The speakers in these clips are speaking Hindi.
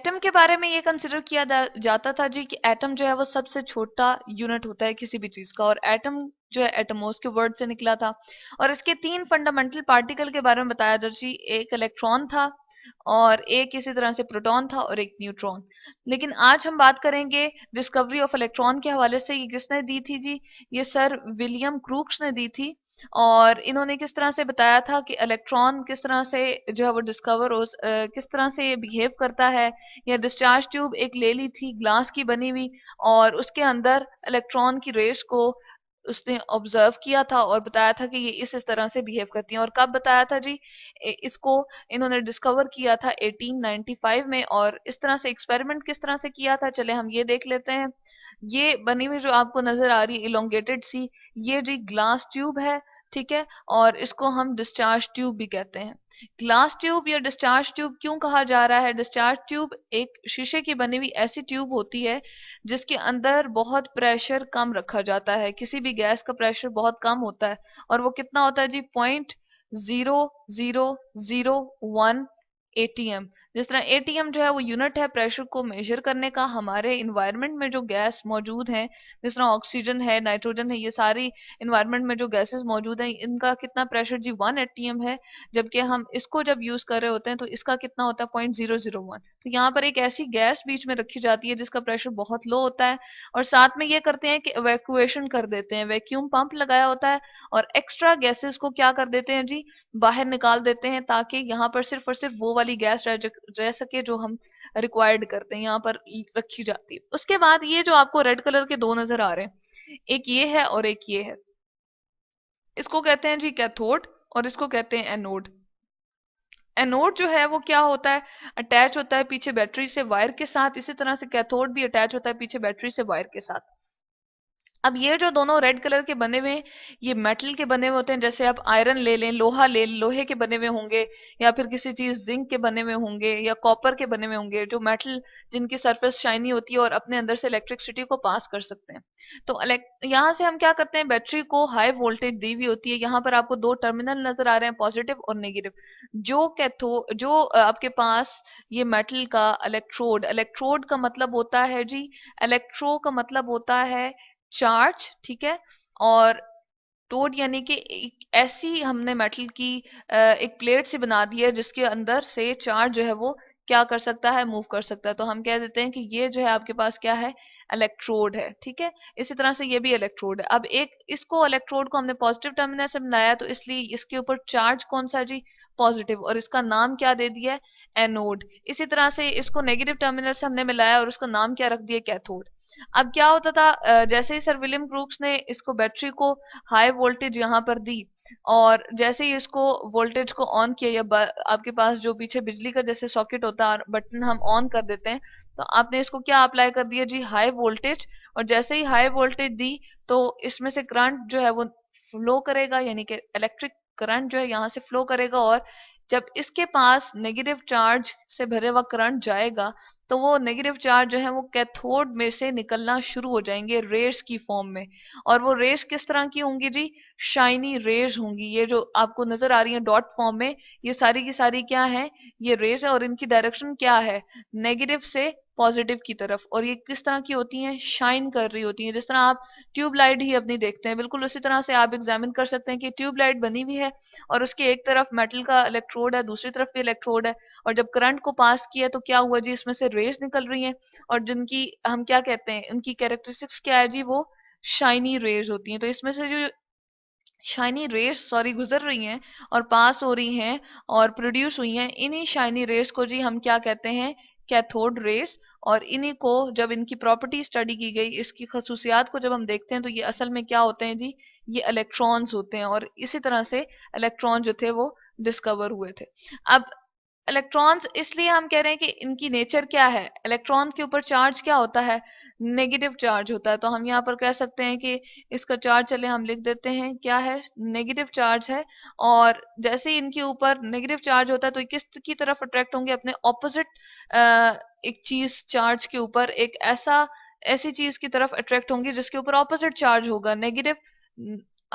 एटम के बारे में ये कंसिडर किया जाता था जी कि एटम जो है वो सबसे छोटा यूनिट होता है किसी भी चीज का, और एटम जो है एटमोस के वर्ड से निकला था। और इसके तीन फंडामेंटल पार्टिकल के बारे में बताया था जी, एक इलेक्ट्रॉन था, और एक इसी तरह से प्रोटॉन था, और एक न्यूट्रॉन। लेकिन आज हम बात करेंगे डिस्कवरी ऑफ इलेक्ट्रॉन के हवाले से। ये किसने दी थी जी? ये सर विलियम क्रूक्स ने दी थी। और इन्होंने किस तरह से बताया था कि इलेक्ट्रॉन किस तरह से जो है वो डिस्कवर हो, किस तरह से ये बिहेव करता है। या डिस्चार्ज ट्यूब एक ले ली थी ग्लास की बनी हुई, और उसके अंदर इलेक्ट्रॉन की रेस को उसने ऑब्जर्व किया था और बताया था कि ये इस तरह से बिहेव करती हैं। और कब बताया था जी? इसको इन्होंने डिस्कवर किया था 1895 में। और इस तरह से एक्सपेरिमेंट किस तरह से किया था, चले हम ये देख लेते हैं। ये बनी हुई जो आपको नजर आ रही है इलोंगेटेड सी, ये जी ग्लास ट्यूब है, ठीक है। और इसको हम डिस्चार्ज ट्यूब भी कहते हैं। ग्लास ट्यूब या डिस्चार्ज ट्यूब क्यों कहा जा रहा है? डिस्चार्ज ट्यूब एक शीशे की बनी हुई ऐसी ट्यूब होती है जिसके अंदर बहुत प्रेशर कम रखा जाता है। किसी भी गैस का प्रेशर बहुत कम होता है, और वो कितना होता है जी? 0.0001 एटीएम। जिस तरह एटीएम जो है वो यूनिट है प्रेशर को मेजर करने का। हमारे इन्वायरमेंट में जो गैस मौजूद है, जिस तरह ऑक्सीजन है, नाइट्रोजन है, ये सारी इन्वायरमेंट में जो गैसेस मौजूद हैं, इनका कितना प्रेशर जी? 1 एटीएम है। जबकि हम इसको जब यूज कर रहे होते हैं तो इसका कितना होता है? 0.001। तो यहाँ पर एक ऐसी गैस बीच में रखी जाती है जिसका प्रेशर बहुत लो होता है, और साथ में ये करते हैं कि इवैक्यूएशन कर देते हैं, वैक्यूम पंप लगाया होता है, और एक्स्ट्रा गैसेस को क्या कर देते हैं जी? बाहर निकाल देते हैं, ताकि यहाँ पर सिर्फ और सिर्फ वो वाली गैस रह सके जो हम रिक्वायर्ड करते हैं, यहाँ पर रखी जाती है। उसके बाद ये जो आपको रेड कलर के दो नजर आ रहे हैं, एक ये है और एक ये है, इसको कहते हैं जी कैथोड, और इसको कहते हैं एनोड। एनोड जो है वो क्या होता है? अटैच होता है पीछे बैटरी से वायर के साथ। इसी तरह से कैथोड भी अटैच होता है पीछे बैटरी से वायर के साथ। अब ये जो दोनों रेड कलर के बने हुए, ये मेटल के बने हुए होते हैं। जैसे आप आयरन ले लें, लोहा ले लें, लोहे के बने हुए होंगे, या फिर किसी चीज जिंक के बने हुए होंगे, या कॉपर के बने हुए होंगे, जो मेटल जिनकी सरफेस शाइनी होती है और अपने अंदर से इलेक्ट्रिसिटी को पास कर सकते हैं। तो यहाँ से हम क्या करते हैं, बैटरी को हाई वोल्टेज दी हुई होती है। यहाँ पर आपको दो टर्मिनल नजर आ रहे हैं, पॉजिटिव और नेगेटिव। जो आपके पास ये मेटल का इलेक्ट्रोड, इलेक्ट्रोड का मतलब होता है जी, इलेक्ट्रो का मतलब होता है चार्ज, ठीक है। और टोड यानी कि एक ऐसी हमने मेटल की एक प्लेट से बना दी है जिसके अंदर से चार्ज जो है वो क्या कर सकता है? मूव कर सकता है। तो हम कह देते हैं कि ये जो है आपके पास क्या है? इलेक्ट्रोड है, ठीक है। इसी तरह से ये भी इलेक्ट्रोड है। अब एक इसको इलेक्ट्रोड को हमने पॉजिटिव टर्मिनल से बनाया, तो इसलिए इसके ऊपर चार्ज कौन सा है जी? पॉजिटिव, और इसका नाम क्या दे दिया है? एनोड। इसी तरह से इसको नेगेटिव टर्मिनल से हमने मिलाया और उसका नाम क्या रख दिया? कैथोड। अब क्या होता था, जैसे ही सर विलियम क्रूक्स ने इसको बैटरी को हाई वोल्टेज यहाँ पर दी, और जैसे ही इसको वोल्टेज को ऑन किया, या आपके पास जो पीछे बिजली का जैसे सॉकेट होता है, बटन हम ऑन कर देते हैं, तो आपने इसको क्या अप्लाई कर दिया जी? High voltage. और जैसे ही हाई वोल्टेज दी, तो इसमें से करंट जो है वो फ्लो करेगा, यानी कि इलेक्ट्रिक करंट जो है यहाँ से फ्लो करेगा। और जब इसके पास नेगेटिव चार्ज से भरे हुआ करंट जाएगा, तो वो नेगेटिव चार्ज जो है वो कैथोड में से निकलना शुरू हो जाएंगे रेस की फॉर्म में। और वो रेस किस तरह की होंगी जी? शाइनी रेज होंगी। ये जो आपको नजर आ रही है डॉट फॉर्म में, ये सारी की सारी क्या है? ये रेज है, और इनकी डायरेक्शन क्या है? नेगेटिव से पॉजिटिव की तरफ। और ये किस तरह की होती हैं? शाइन कर रही होती हैं। जिस तरह आप ट्यूबलाइट ही अपनी देखते हैं, बिल्कुल उसी तरह से आप एग्जामिन कर सकते हैं कि ट्यूबलाइट बनी हुई है, और उसके एक तरफ मेटल का इलेक्ट्रोड है, दूसरी तरफ भी इलेक्ट्रोड है। और जब करंट को पास किया तो क्या हुआ जी? इसमें से रेज निकल रही हैं, और जिनकी हम क्या कहते हैं, उनकी कैरेक्टरिस्टिक्स क्या है जी? वो शाइनी रेज होती हैं। तो इसमें से जो शाइनी रेज गुजर रही हैं और पास हो रही हैं और प्रोड्यूस हुई हैं, इन्हीं शाइनी रेज को जी हम क्या कहते हैं? Cathode rays. और इन्हीं को जब इनकी प्रॉपर्टी स्टडी की गई, इसकी खसूसियात को जब हम देखते हैं, तो ये असल में क्या होते हैं जी? ये इलेक्ट्रॉन्स होते हैं। और इसी तरह से इलेक्ट्रॉन जो थे वो डिस्कवर हुए थे। अब इलेक्ट्रॉन्स इसलिए हम कह रहे हैं कि इनकी नेचर क्या है? इलेक्ट्रॉन के ऊपर चार्ज क्या होता है? नेगेटिव चार्ज होता है। तो हम यहाँ पर कह सकते हैं कि इसका चार्ज, चले हम लिख देते हैं, क्या है? नेगेटिव चार्ज है। और जैसे ही इनके ऊपर नेगेटिव चार्ज होता है, तो किस की तरफ अट्रैक्ट होंगे? अपने ऑपोजिट एक चीज चार्ज के ऊपर, ऐसी चीज की तरफ अट्रैक्ट होंगे जिसके ऊपर ऑपोजिट चार्ज होगा, नेगेटिव।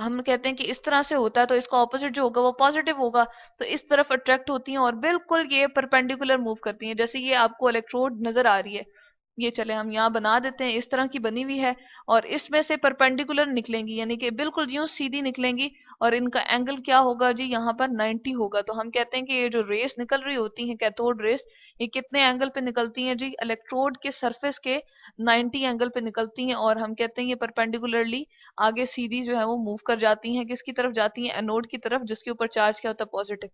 हम कहते हैं कि इस तरह से होता है तो इसका ऑपोजिट जो होगा वो पॉजिटिव होगा, तो इस तरफ अट्रैक्ट होती हैं और बिल्कुल ये परपेंडिकुलर मूव करती हैं। जैसे ये आपको इलेक्ट्रोड नजर आ रही है, ये चले हम यहाँ बना देते हैं, इस तरह की बनी हुई है और इसमें से परपेंडिकुलर निकलेंगी, यानी कि बिल्कुल यूं सीधी निकलेंगी और इनका एंगल क्या होगा जी, यहाँ पर 90 होगा। तो हम कहते हैं कि ये जो रेस निकल रही होती है कैथोड रेस, ये कितने एंगल पे निकलती हैं जी, इलेक्ट्रोड के सरफेस के 90 एंगल पे निकलती हैं और हम कहते हैं ये परपेंडिकुलरली आगे सीधी जो है वो मूव कर जाती हैं, किसकी तरफ जाती हैं, एनोड की तरफ, जिसके ऊपर चार्ज क्या होता है, पॉजिटिव।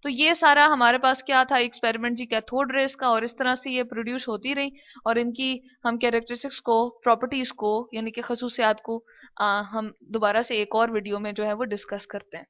तो ये सारा हमारे पास क्या था, एक्सपेरिमेंट जी कैथोड रेस का, और इस तरह से ये प्रोड्यूस होती रही और इनकी हम कैरेक्टरिस्टिक्स को, प्रॉपर्टीज को, यानी कि खसूसियात को हम दोबारा से एक और वीडियो में जो है वो डिस्कस करते हैं।